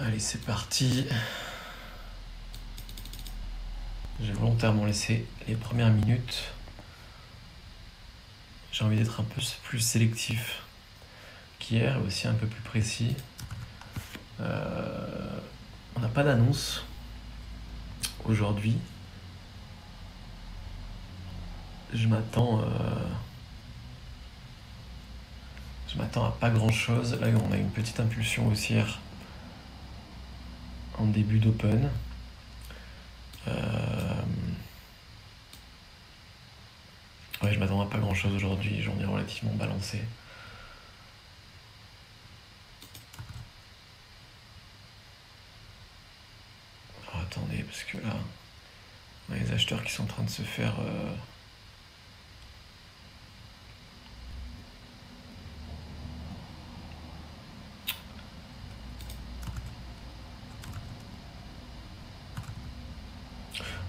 Allez, c'est parti. J'ai volontairement laissé les premières minutes. J'ai envie d'être un peu plus sélectif qu'hier et aussi un peu plus précis. On n'a pas d'annonce aujourd'hui. Je m'attends à pas grand chose. Là, on a une petite impulsion haussière en début d'open. Ouais, je m'attends à pas grand chose aujourd'hui. Journée relativement balancée. Alors, attendez, parce que là, on a les acheteurs qui sont en train de se faire...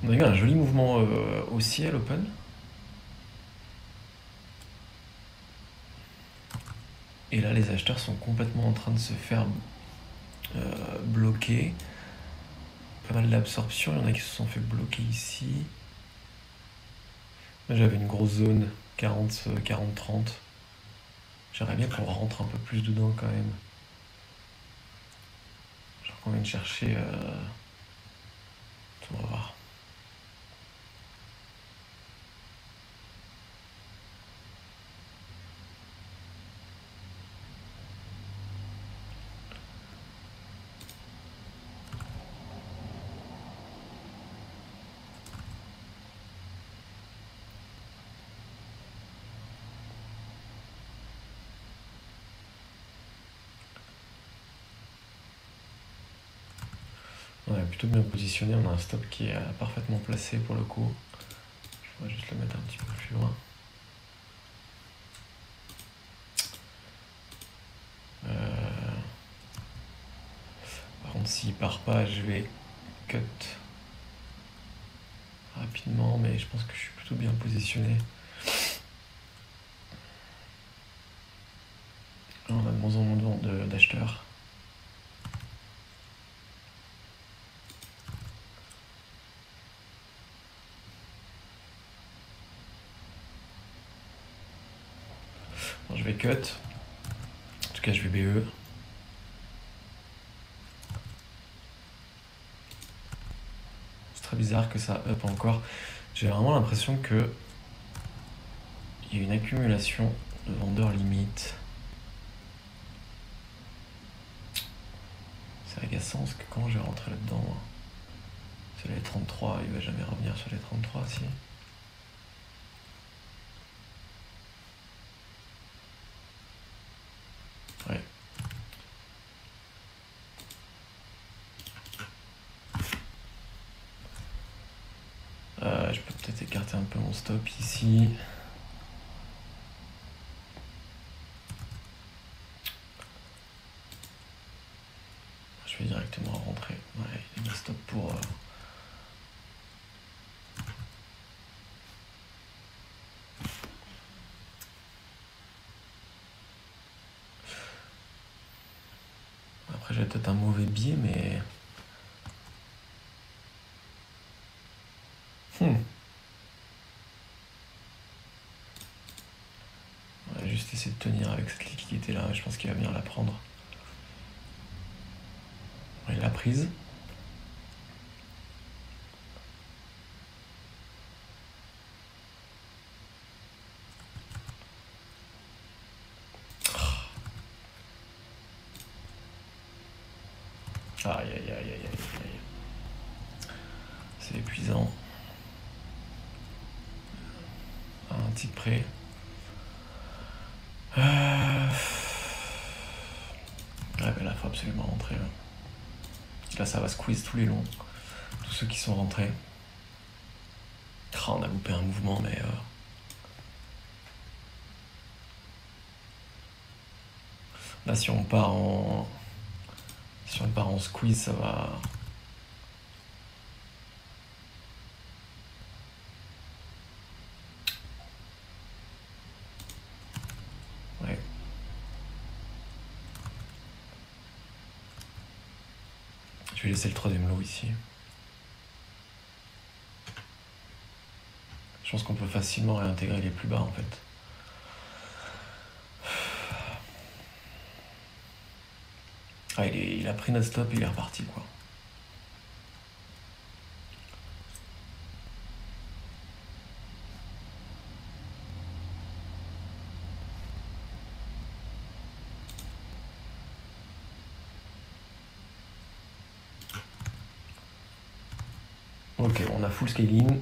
On a eu un joli mouvement haussier à l'open. Et là, les acheteurs sont complètement en train de se faire bloquer. Pas mal d'absorption. Il y en a qui se sont fait bloquer ici. Là, j'avais une grosse zone 40-30. J'aimerais bien qu'on rentre un peu plus dedans quand même. Genre qu'on vienne chercher... On va voir. On est plutôt bien positionné, on a un stop qui est parfaitement placé pour le coup. Je vais juste le mettre un petit peu plus loin. Par contre, s'il part pas, je vais cut rapidement, mais je pense que je suis plutôt bien positionné. On a de moins en moins d'acheteurs. Bon, je vais cut. En tout cas, je vais BE. C'est très bizarre que ça up encore. J'ai vraiment l'impression que il y a une accumulation de vendeurs limite. C'est agaçant parce que quand je vais rentrer là-dedans, sur les 33, il va jamais revenir sur les 33 si. Ouais. Je peux peut-être écarter un peu mon stop ici. Je vais directement rentrer. Ouais, il y a un stop pour... Après, j'ai peut-être un mauvais biais, mais... On va juste essayer de tenir avec cette liquidité-là. Je pense qu'il va venir la prendre. Il l'a prise. Aïe, aïe, aïe, aïe, aïe, aïe. C'est épuisant. À un titre près. Ouais, ben là, faut absolument rentrer. Là, ça va squeeze tous les longs. Tous ceux qui sont rentrés. On a loupé un mouvement, mais... Là, si on part en squeeze, ça va... Ouais. Je vais laisser le troisième lot ici. Je pense qu'on peut facilement réintégrer les plus bas en fait. Ah, il a pris notre stop et il est reparti quoi. Ok, on a full scaling.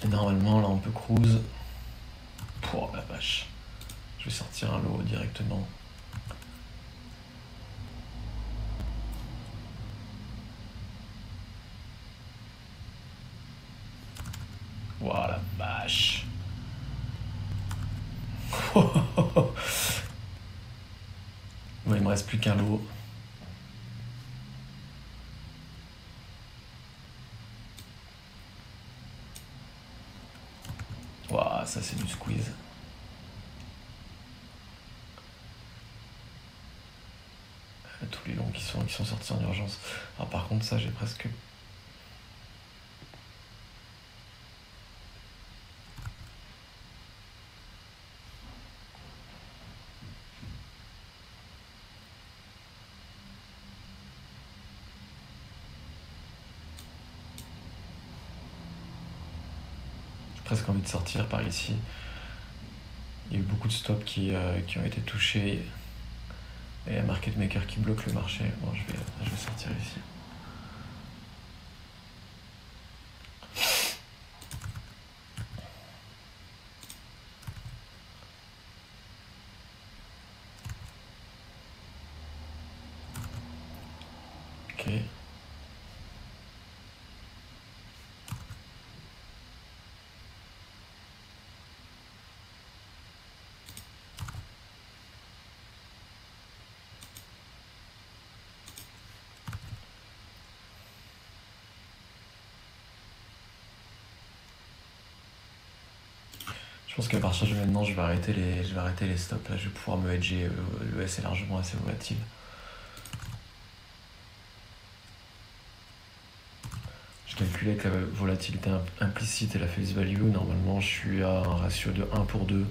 Et normalement là on peut cruise. Pouah la vache. Je vais sortir un lot directement. Ouah la vache. Ouais, il me reste plus qu'un lot. Ouah, ça c'est du squeeze. Tous les longs qui sont sortis en urgence. Alors par contre ça j'ai presque... presque envie de sortir par ici. Il y a eu beaucoup de stops qui ont été touchés. Et un market maker qui bloque le marché. Bon, je vais sortir ici. Ok. Je pense qu'à partir de maintenant, je vais arrêter les stops. Là, je vais pouvoir me hedger. Le S est largement assez volatile. Je calculais avec la volatilité implicite et la face value. Normalement, je suis à un ratio de 1 pour 2.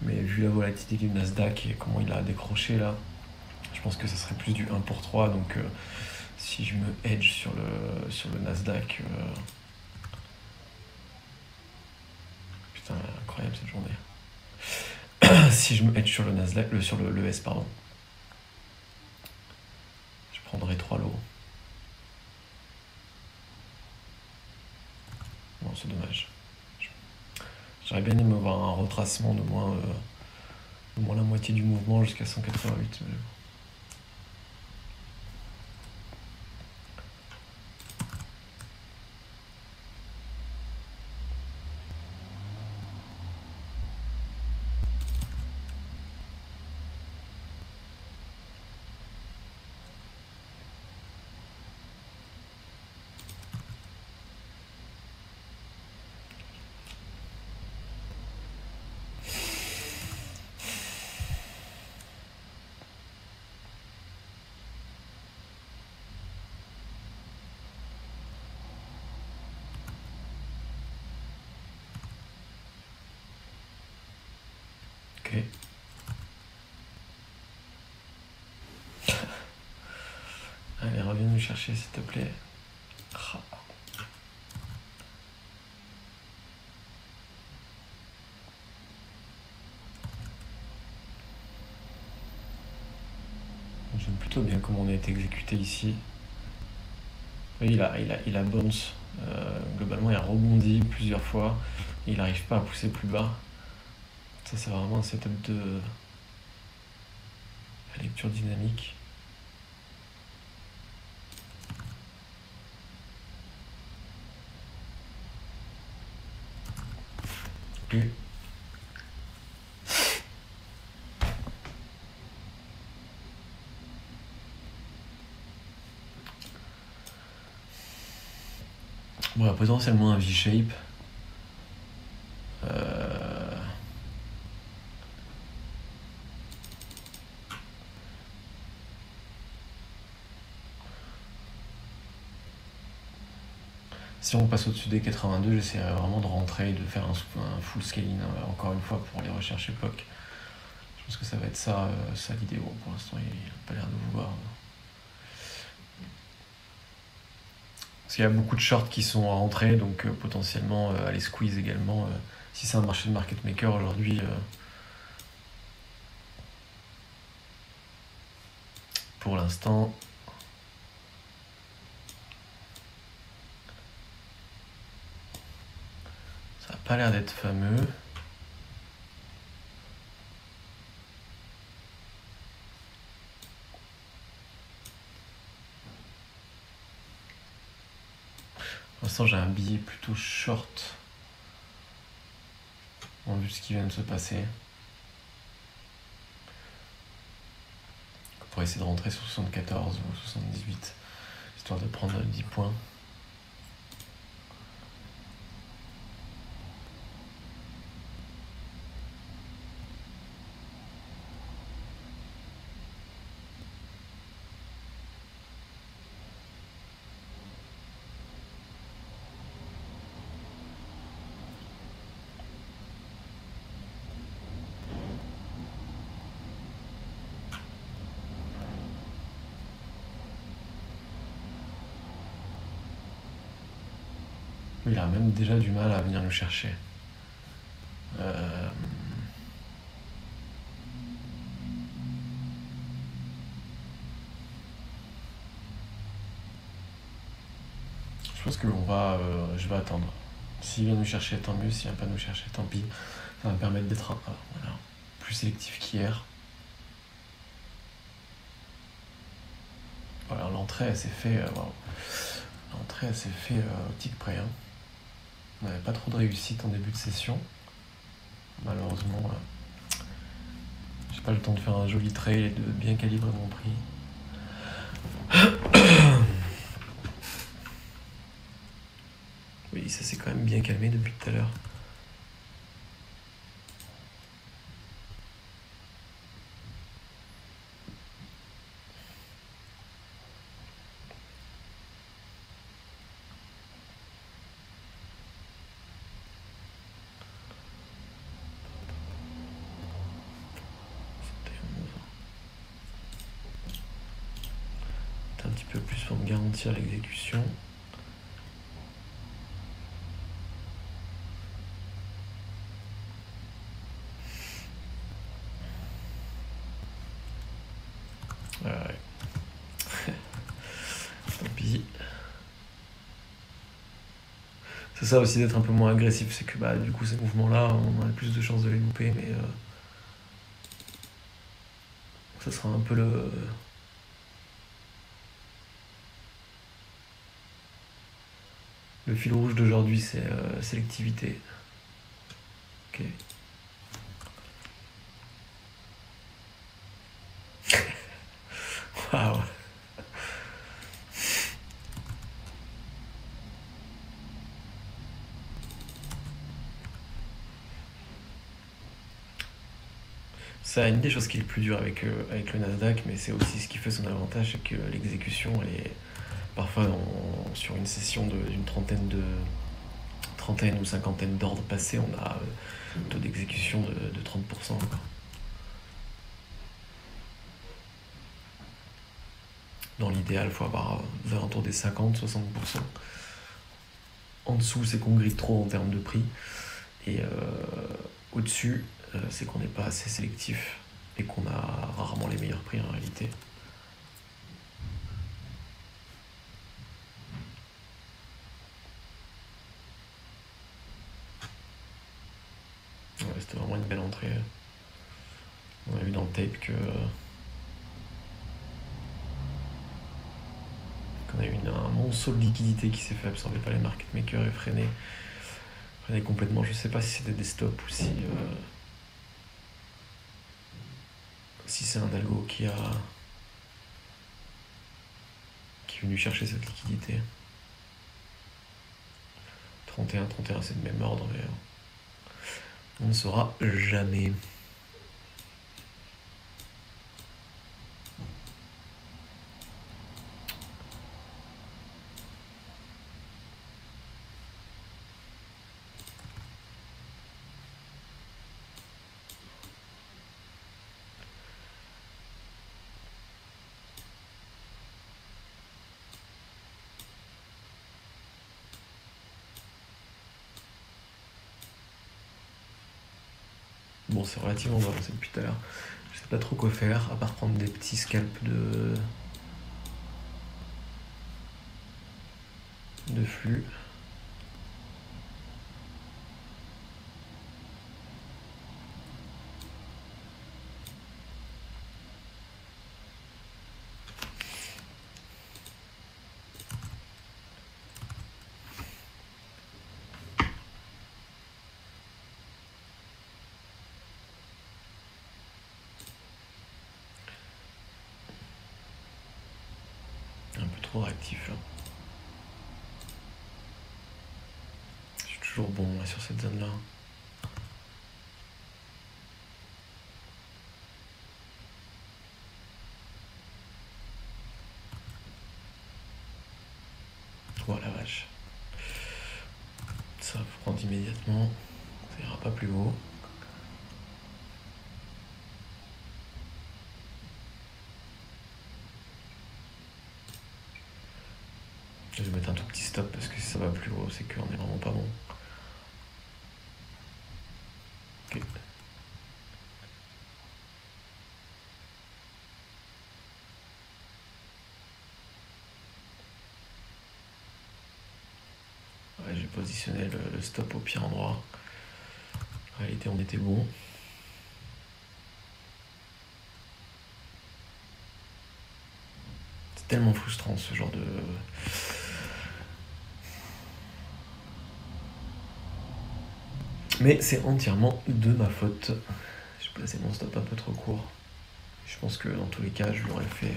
Mais vu la volatilité du Nasdaq et comment il a décroché là, je pense que ça serait plus du 1 pour 3. Donc, si je me hedge sur le Nasdaq... Putain, incroyable cette journée. Si je me hedge sur le Nasdaq, sur le S, pardon, je prendrai 3 lots. Non, c'est dommage. J'aurais bien aimé avoir un retracement de moins la moitié du mouvement jusqu'à 188. Mais... Ok. Allez, reviens nous chercher s'il te plaît. J'aime plutôt bien comment on a été exécuté ici. Oui, il a bounce. Globalement, il a rebondi plusieurs fois. Il n'arrive pas à pousser plus bas. Ça, c'est vraiment un setup de la lecture dynamique. Plus. Bon, potentiellement un V-shape. Si on passe au-dessus des 82, j'essaierai vraiment de rentrer et de faire un full scaling, encore une fois, pour aller rechercher POC. Je pense que ça va être ça, l'idée. Bon, pour l'instant, il n'a pas l'air de vouloir. Parce qu'il y a beaucoup de shorts qui sont à rentrer, donc potentiellement aller squeeze également. Si c'est un marché de market maker aujourd'hui, pour l'instant, ça n'a pas l'air d'être fameux. Pour l'instant, j'ai un billet plutôt short en vue de ce qui vient de se passer. Pour essayer de rentrer sur 74 ou 78, histoire de prendre 10 points. Il a même déjà du mal à venir nous chercher. Je pense que je vais attendre. S'il vient nous chercher, tant mieux. S'il vient pas nous chercher, tant pis. Ça va me permettre d'être plus sélectif qu'hier. Voilà, l'entrée, elle s'est fait. L'entrée, elle s'est fait au tic près. Hein. On n'avait pas trop de réussite en début de session. Malheureusement, j'ai pas le temps de faire un joli trade et de bien calibrer mon prix. Oui, ça s'est quand même bien calmé depuis tout à l'heure. Un petit peu plus pour me garantir l'exécution. Ouais. Tant pis. C'est ça aussi d'être un peu moins agressif, c'est que du coup ces mouvements-là, on a plus de chances de les louper, mais ça sera un peu le fil rouge d'aujourd'hui, c'est sélectivité. Ok. Waouh. Ça, une des choses qui est le plus dur avec le Nasdaq, mais c'est aussi ce qui fait son avantage, c'est que l'exécution, elle est parfois sur une session d'une trentaine ou cinquantaine d'ordres passés, on a un taux d'exécution de 30%. Quoi. Dans l'idéal, il faut avoir aux alentours des 50-60%. En dessous, c'est qu'on grille trop en termes de prix. Et au-dessus, c'est qu'on n'est pas assez sélectif et qu'on a rarement les meilleurs prix en réalité. Ouais, c'était vraiment une belle entrée. On a vu dans le tape qu'on a eu un monceau de liquidité qui s'est fait absorber par les market makers et freiner complètement. Je sais pas si c'était des stops ou si c'est un algo qui est venu chercher cette liquidité. 31, c'est le même ordre, mais on ne saura jamais. Bon, c'est relativement balancé depuis tout à l'heure. Je sais pas trop quoi faire, à part prendre des petits scalps de flux. Un peu trop réactif là. Je suis toujours bon là, sur cette zone là. Oh la vache. Ça va prendre immédiatement. Ça ira pas plus haut. Je vais mettre un tout petit stop parce que si ça va plus haut, c'est qu'on est vraiment pas bon. Ok. Ouais, j'ai positionné le stop au pire endroit. En réalité, on était bon. C'est tellement frustrant ce genre de... Mais c'est entièrement de ma faute. J'ai placé mon stop un peu trop court. Je pense que dans tous les cas, je l'aurais fait...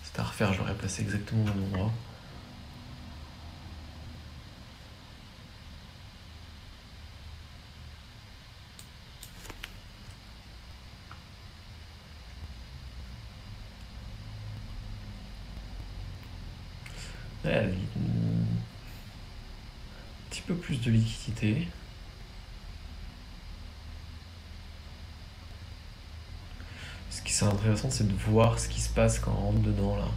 C'était à refaire, je l'aurais placé exactement au même endroit. Ouais, un petit peu plus de liquidité. Ce qui serait intéressant, c'est de voir ce qui se passe quand on rentre dedans là.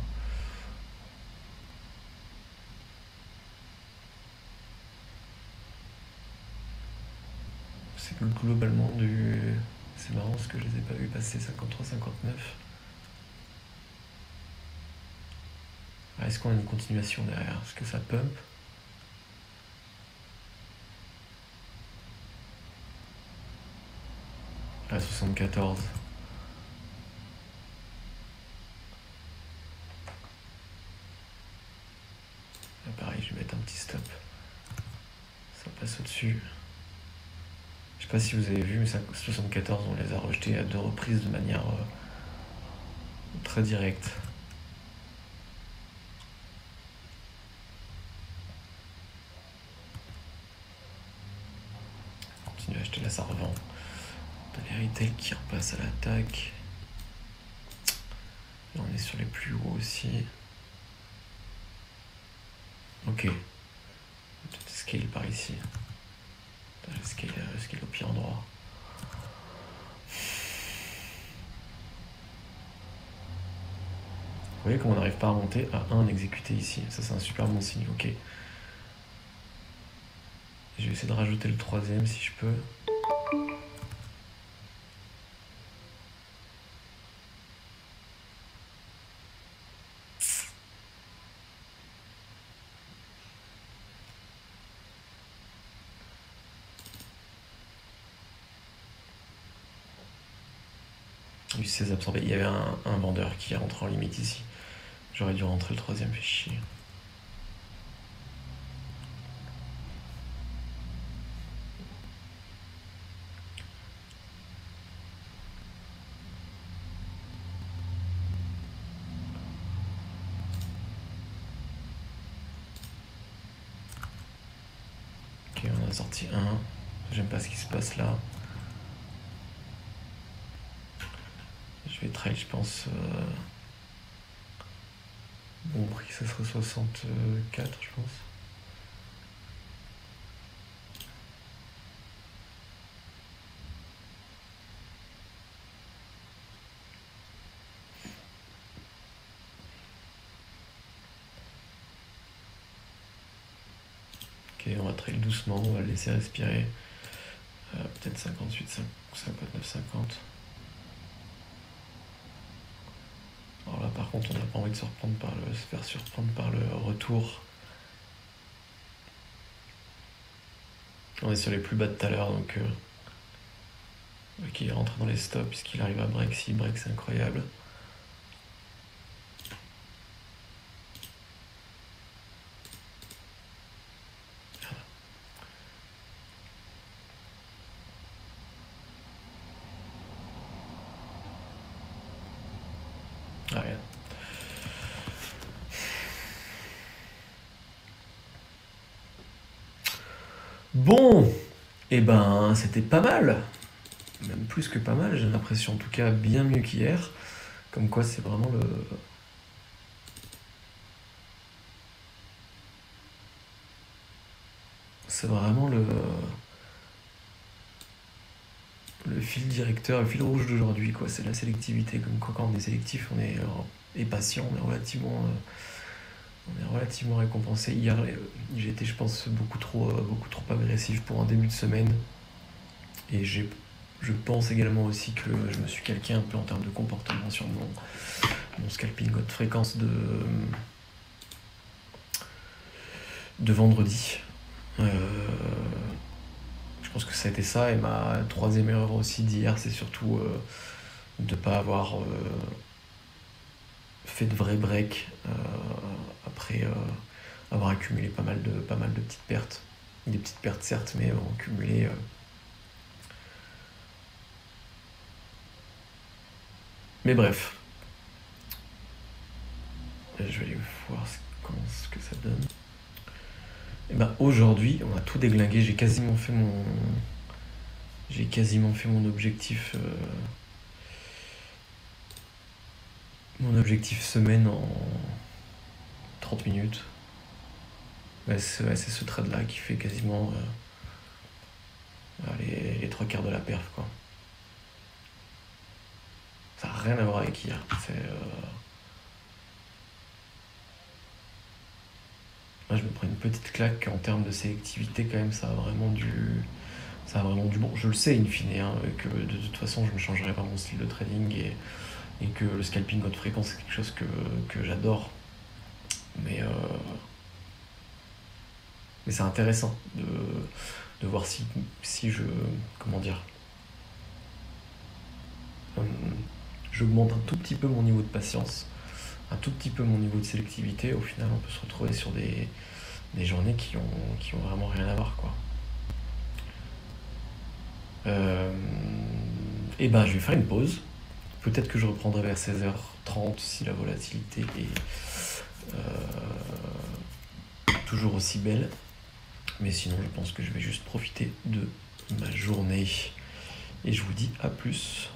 C'est que globalement, c'est marrant parce que je les ai pas vus passer 53-59. Est-ce qu'on a une continuation derrière? Est-ce que ça pump? À 74. Là, pareil, je vais mettre un petit stop. Ça passe au-dessus. Je sais pas si vous avez vu, mais 74, on les a rejetés à 2 reprises de manière très directe. Continue à acheter là, ça revend. T'as les retail qui repassent à l'attaque. Là, on est sur les plus hauts aussi. Ok. Peut-être scale par ici. Scale au pire endroit. Vous voyez comment on n'arrive pas à monter à 1 exécuté ici. Ça, c'est un super bon signe. Ok. Je vais essayer de rajouter le 3ème si je peux. Oui, 16 absorbé. Il y avait un vendeur qui est rentré en limite ici. J'aurais dû rentrer le 3ème, fait chier. Ok, on a sorti un. J'aime pas ce qui se passe là. Je vais trade, je pense. Bon prix, ça serait 64, je pense. Ok, on va trade doucement, on va le laisser respirer. Peut-être 58, ça peut 50. Alors là, par contre, on n'a pas envie de se faire surprendre par le retour. On est sur les plus bas de tout à l'heure, donc ok, il rentre dans les stops puisqu'il arrive à break. S'il break, c'est incroyable. Ah, rien. Bon, et ben c'était pas mal. Même plus que pas mal, j'ai l'impression, en tout cas bien mieux qu'hier. Comme quoi c'est vraiment le... C'est vraiment le fil directeur, le fil rouge d'aujourd'hui, quoi. C'est la sélectivité. Comme quoi quand on est sélectif, on est et patient, on est relativement récompensé. Hier, j'ai été, je pense, beaucoup trop agressif pour un début de semaine. Et je pense également aussi que je me suis calqué un peu en termes de comportement sur mon scalping haute fréquence de vendredi. Je pense que ça a été ça. Et ma troisième erreur aussi d'hier, c'est surtout de ne pas avoir fait de vrais breaks après avoir accumulé pas mal de petites pertes. Des petites pertes certes, mais cumulé. Mais bref. Je vais aller voir ce que ça donne. Et ben aujourd'hui, on a tout déglingué. J'ai quasiment fait mon objectif. Mon objectif semaine en 30 minutes. Ouais, c'est ce trade là qui fait quasiment les trois quarts de la perf, quoi. Ça n'a rien à voir avec hier. Là, je me prends une petite claque en termes de sélectivité quand même. Ça a vraiment du bon. Je le sais in fine, hein, que de toute façon je ne changerai pas mon style de trading et que le scalping haute fréquence c'est quelque chose que j'adore. Mais c'est intéressant de voir si je... Comment dire, j'augmente un tout petit peu mon niveau de patience, un tout petit peu mon niveau de sélectivité. Au final, on peut se retrouver sur des journées qui ont vraiment rien à voir, quoi. Et ben, je vais faire une pause. Peut-être que je reprendrai vers 16h30 si la volatilité est toujours aussi belle. Mais sinon, je pense que je vais juste profiter de ma journée. Et je vous dis à plus.